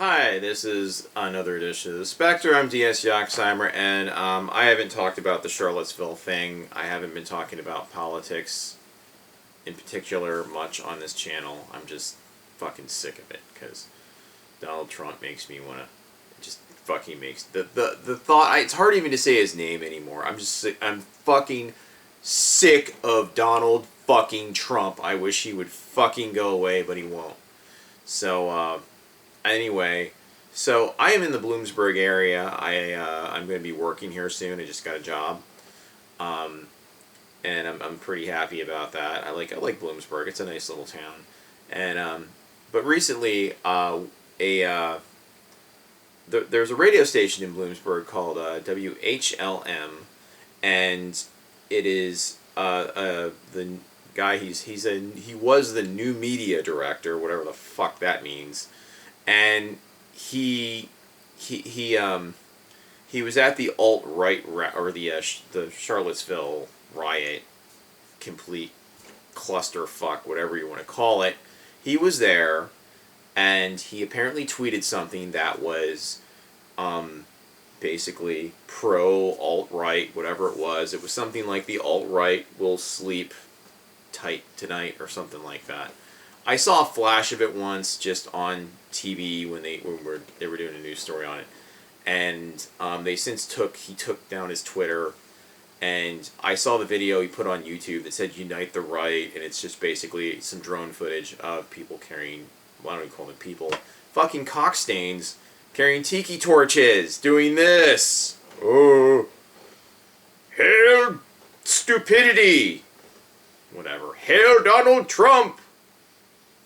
Hi, this is another edition of the Spectre. I'm DS Yoxheimer, and I haven't talked about the Charlottesville thing. I haven't been talking about politics in particular much on this channel. I'm just fucking sick of it because Donald Trump makes me want to just fucking makes the thought. It's hard even to say his name anymore. I'm just sick. I'm fucking sick of Donald fucking Trump. I wish he would fucking go away, but he won't. So, anyway, so I am in the Bloomsburg area. I'm going to be working here soon. I just got a job, and I'm pretty happy about that. I like Bloomsburg. It's a nice little town, and but recently there's a radio station in Bloomsburg called WHLM, and it is the guy he was the new media director, whatever the fuck that means. And he was at the alt-right or the Charlottesville riot, complete clusterfuck, whatever you want to call it. He was there, and he apparently tweeted something that was basically pro alt-right, whatever it was. It was something like the alt-right will sleep tight tonight or something like that. I saw a flash of it once just on TV when they were doing a news story on it, and he took down his Twitter, and I saw the video he put on YouTube that said "Unite the Right," and it's just basically some drone footage of people carrying, why don't we call them people, fucking cockstains carrying tiki torches, doing this. Oh, hail stupidity, whatever. Hail Donald Trump.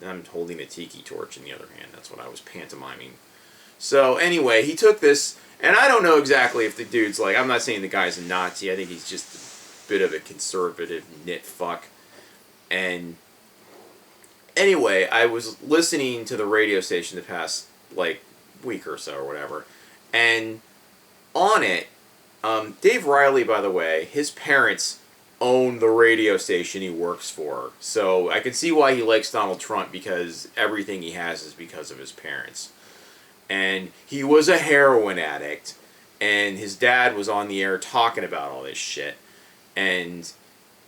I'm holding a tiki torch in the other hand. That's what I was pantomiming. So anyway, he took this, and I don't know exactly if the dude's like, I'm not saying the guy's a Nazi. I think he's just a bit of a conservative nit fuck. And anyway, I was listening to the radio station the past, like, week or so or whatever. And on it, Dave Riley, by the way, his parents own the radio station he works for. So I can see why he likes Donald Trump, because everything he has is because of his parents. And he was a heroin addict, and his dad was on the air talking about all this shit, and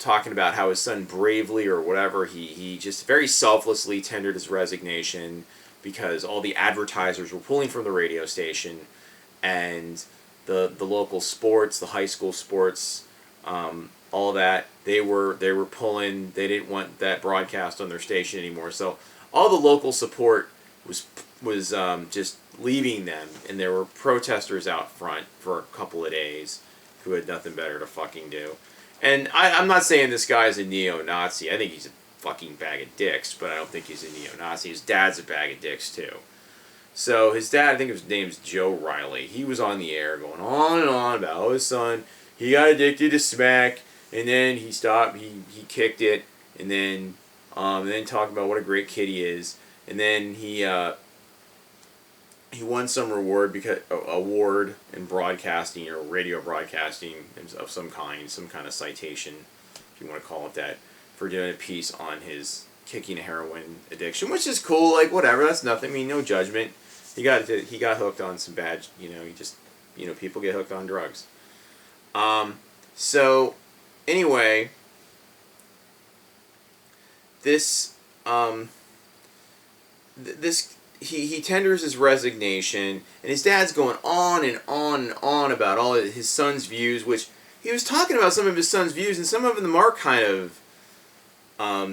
talking about how his son bravely, or whatever, he just very selflessly tendered his resignation because all the advertisers were pulling from the radio station, and the local sports, the high school sports, all that, they were pulling. They didn't want that broadcast on their station anymore. So all the local support was just leaving them, and there were protesters out front for a couple of days who had nothing better to fucking do. And I'm not saying this guy's a neo-Nazi. I think he's a fucking bag of dicks, but I don't think he's a neo-Nazi. His dad's a bag of dicks too. So his dad, I think his name's Joe Riley. He was on the air going on and on about how his son, he got addicted to smack, and then he stopped, he kicked it, and then talked about what a great kid he is, and then he won some award in broadcasting or radio broadcasting of some kind of citation, if you want to call it that, for doing a piece on his kicking a heroin addiction, which is cool, like whatever, that's nothing, I mean, no judgment. He got hooked on some bad, people get hooked on drugs. So anyway, this he tenders his resignation, and his dad's going on and on and on about all of his son's views, which he was talking about some of his son's views, and some of them are kind of a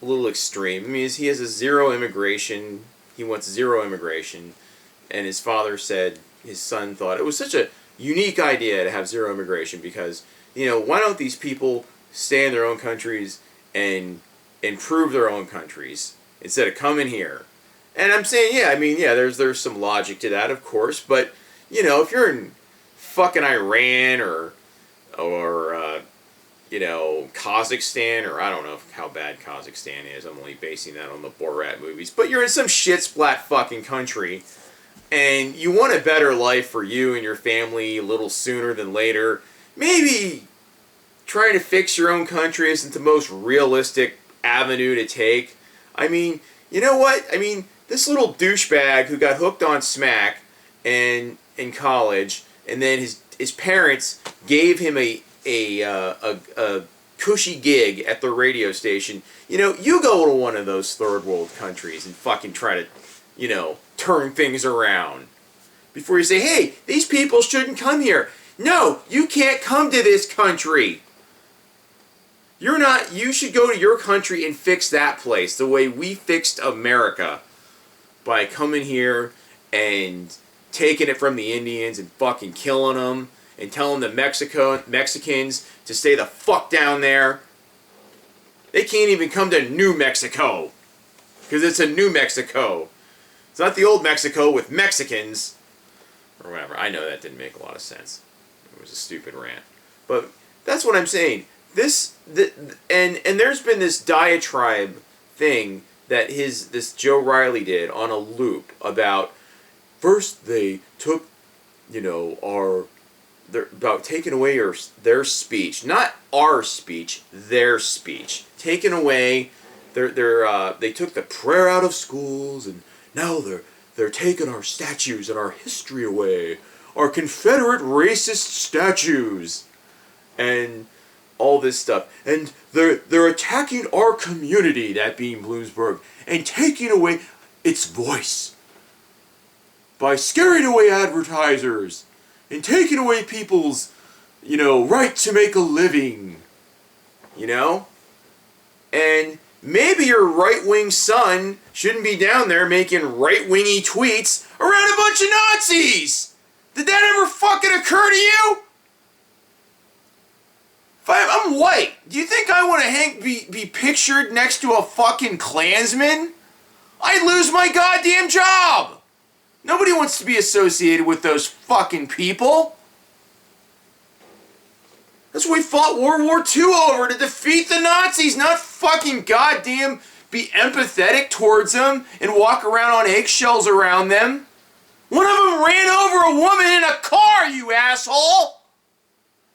little extreme. I mean, he has he wants zero immigration, and his father said his son thought it was such a unique idea to have zero immigration because, why don't these people stay in their own countries and improve their own countries instead of coming here? And I'm saying, there's some logic to that, of course, but, if you're in fucking Iran or Kazakhstan, or I don't know how bad Kazakhstan is, I'm only basing that on the Borat movies, but you're in some shit splat fucking country, and you want a better life for you and your family a little sooner than later, maybe trying to fix your own country isn't the most realistic avenue to take. I mean, you know what? I mean, This little douchebag who got hooked on smack and in college, and then his parents gave him a cushy gig at the radio station. You know, you go to one of those third world countries and fucking try to, you know, turn things around. Before you say, hey, these people shouldn't come here. No, you can't come to this country. You should go to your country and fix that place the way we fixed America. By coming here and taking it from the Indians and fucking killing them and telling the Mexicans to stay the fuck down there. They can't even come to New Mexico because it's a New Mexico. It's not the old Mexico with Mexicans or whatever. I know that didn't make a lot of sense. It was a stupid rant. But that's what I'm saying. And there's been this diatribe thing that this Joe Riley did on a loop about first they took, you know, about taking away their speech, not our speech, their speech, taking away they took the prayer out of schools, and now they're taking our statues and our history away, our Confederate racist statues, and all this stuff, and they're attacking our community, that being Bloomsburg, and taking away its voice by scaring away advertisers and taking away people's, you know, right to make a living, you know? And maybe your right-wing son shouldn't be down there making right-wingy tweets around a bunch of Nazis! Did that ever fucking occur to you? I'm white. Do you think I want to be pictured next to a fucking Klansman? I'd lose my goddamn job. Nobody wants to be associated with those fucking people. That's what we fought World War II over, to defeat the Nazis, not fucking goddamn be empathetic towards them and walk around on eggshells around them. One of them ran over a woman in a car, you asshole!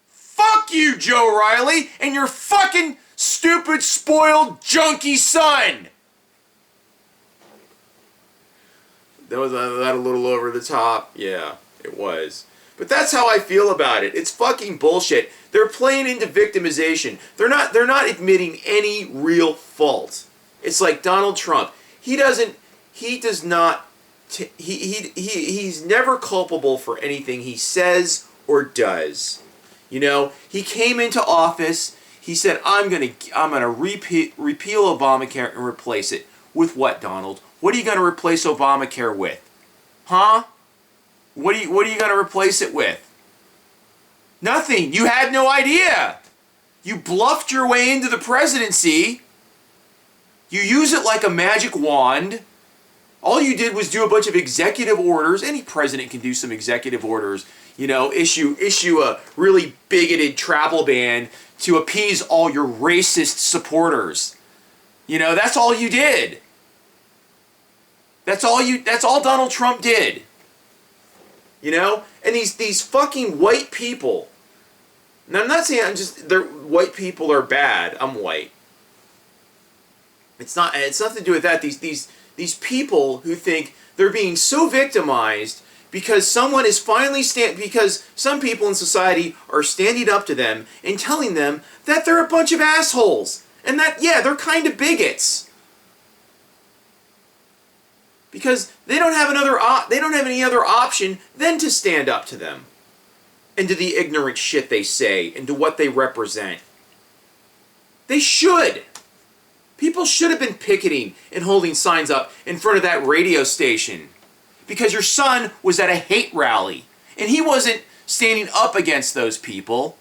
Fuck you, Joe Riley, and your fucking stupid, spoiled, junkie son! That was that a little over the top? Yeah, it was. But that's how I feel about it. It's fucking bullshit. They're playing into victimization. They're not admitting any real fault. It's like Donald Trump. He's never culpable for anything he says or does. You know, he came into office, he said, I'm gonna repeal Obamacare and replace it. With what, Donald? What are you gonna replace Obamacare with? Huh? What are you gonna replace it with? Nothing. You had no idea. You bluffed your way into the presidency. You use it like a magic wand. All you did was do a bunch of executive orders. Any president can do some executive orders. You know, issue a really bigoted travel ban to appease all your racist supporters. You know, that's all you did. That's all Donald Trump did. You know? And these fucking white people. And I'm not saying white people are bad. I'm white. It's nothing to do with that. These people who think they're being so victimized because someone is finally because some people in society are standing up to them and telling them that they're a bunch of assholes and that, yeah, they're kind of bigots because they don't have any other option than to stand up to them and to the ignorant shit they say and to what they represent. They should. People should have been picketing and holding signs up in front of that radio station because your son was at a hate rally and he wasn't standing up against those people.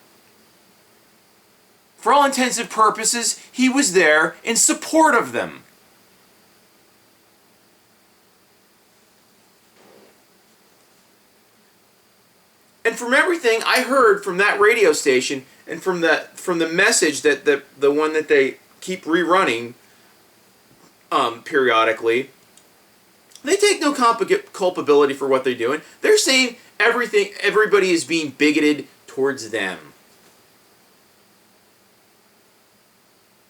For all intents and purposes, he was there in support of them. And from everything I heard from that radio station and from the message that the one that they keep rerunning periodically, they take no culpability for what they're doing. They're saying everybody is being bigoted towards them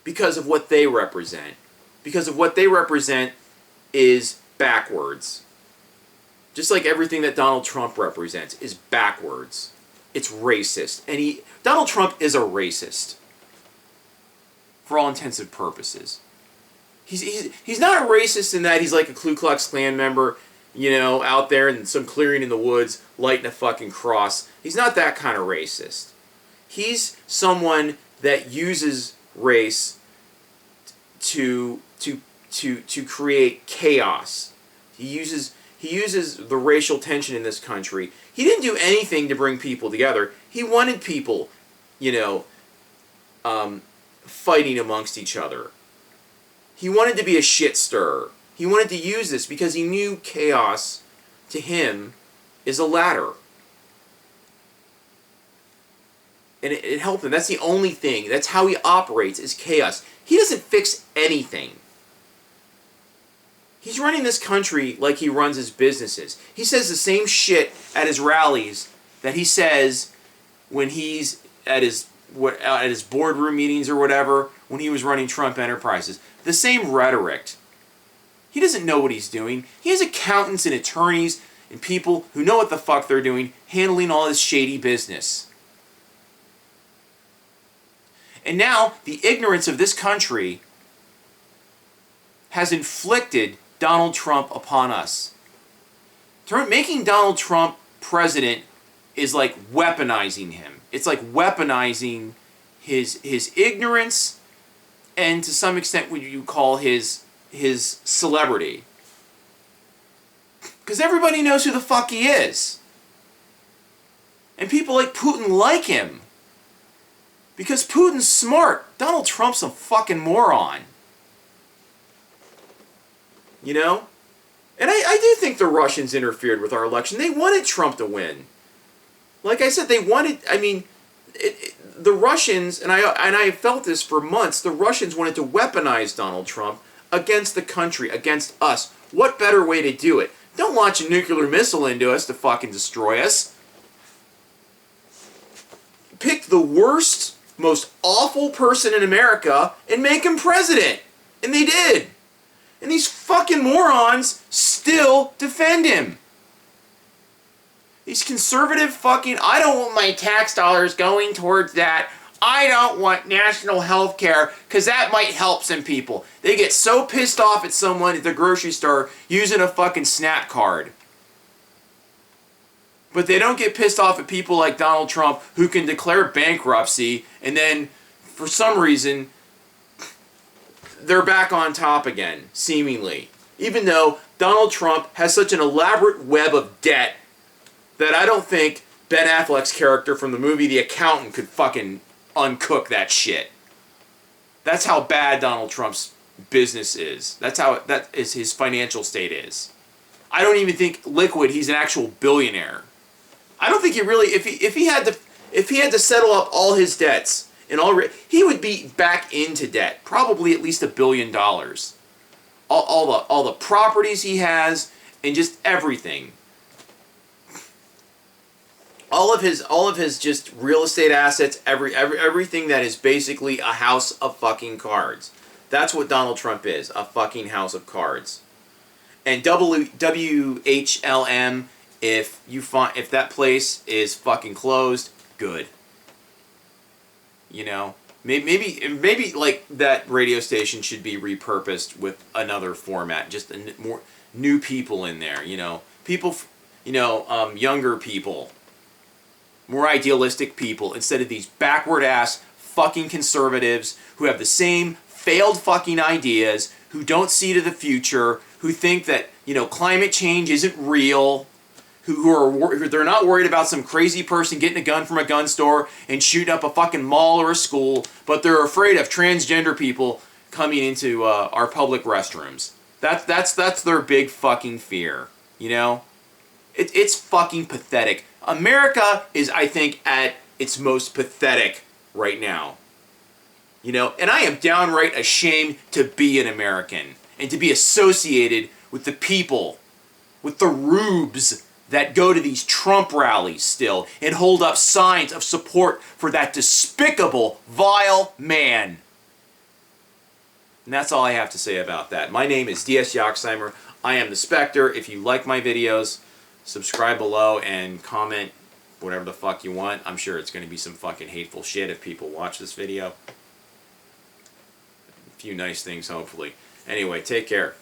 because of what they represent. Because of what they represent is backwards. Just like everything that Donald Trump represents is backwards. It's racist. And Donald Trump is a racist. For all intents and purposes. He's not a racist in that he's like a Ku Klux Klan member, you know, out there in some clearing in the woods lighting a fucking cross. He's not that kind of racist. He's someone that uses race to create chaos. He uses the racial tension in this country. He didn't do anything to bring people together. He wanted people, you know, fighting amongst each other. He wanted to be a shit stirrer. He wanted to use this because he knew chaos, to him, is a ladder. And it helped him. That's the only thing. That's how he operates, is chaos. He doesn't fix anything. He's running this country like he runs his businesses. He says the same shit at his rallies that he says when he's at his boardroom meetings or whatever, when he was running Trump Enterprises. The same rhetoric. He doesn't know what he's doing. He has accountants and attorneys and people who know what the fuck they're doing, handling all this shady business. And now, the ignorance of this country has inflicted Donald Trump upon us. Making Donald Trump president is like weaponizing him. It's like weaponizing his ignorance and to some extent what you call his celebrity. Because everybody knows who the fuck he is. And people like Putin like him. Because Putin's smart. Donald Trump's a fucking moron. You know? And I do think the Russians interfered with our election. They wanted Trump to win. Like I said, they wanted, I mean, the Russians, and I felt this for months, the Russians wanted to weaponize Donald Trump against the country, against us. What better way to do it? Don't launch a nuclear missile into us to fucking destroy us. Pick the worst, most awful person in America and make him president. And they did. And these fucking morons still defend him. These conservative fucking, I don't want my tax dollars going towards that. I don't want national health care because that might help some people. They get so pissed off at someone at the grocery store using a fucking SNAP card. But they don't get pissed off at people like Donald Trump who can declare bankruptcy and then, for some reason, they're back on top again, seemingly. Even though Donald Trump has such an elaborate web of debt that I don't think Ben Affleck's character from the movie The Accountant could fucking uncook that shit. That's how bad Donald Trump's business is. That is his financial state is. I don't even think liquid he's an actual billionaire. I don't think he really, if he had to settle up all his debts and he would be back into debt, probably at least $1 billion. All the properties he has and just everything. All of his just real estate assets, everything that is basically a house of fucking cards. That's what Donald Trump is, a fucking house of cards. And WHLM, if that place is fucking closed, good. You know, maybe like that radio station should be repurposed with another format, just more new people in there. You know, people, younger people. More idealistic people instead of these backward-ass fucking conservatives who have the same failed fucking ideas, who don't see to the future, who think that, climate change isn't real, who they're not worried about some crazy person getting a gun from a gun store and shooting up a fucking mall or a school, but they're afraid of transgender people coming into our public restrooms. That's their big fucking fear, It's fucking pathetic. America is, I think, at its most pathetic right now. And I am downright ashamed to be an American and to be associated with the people, with the rubes that go to these Trump rallies still and hold up signs of support for that despicable, vile man. And that's all I have to say about that. My name is D.S. Yoxheimer. I am the Spectre. If you like my videos, subscribe below and comment whatever the fuck you want. I'm sure it's going to be some fucking hateful shit if people watch this video. A few nice things, hopefully. Anyway, take care.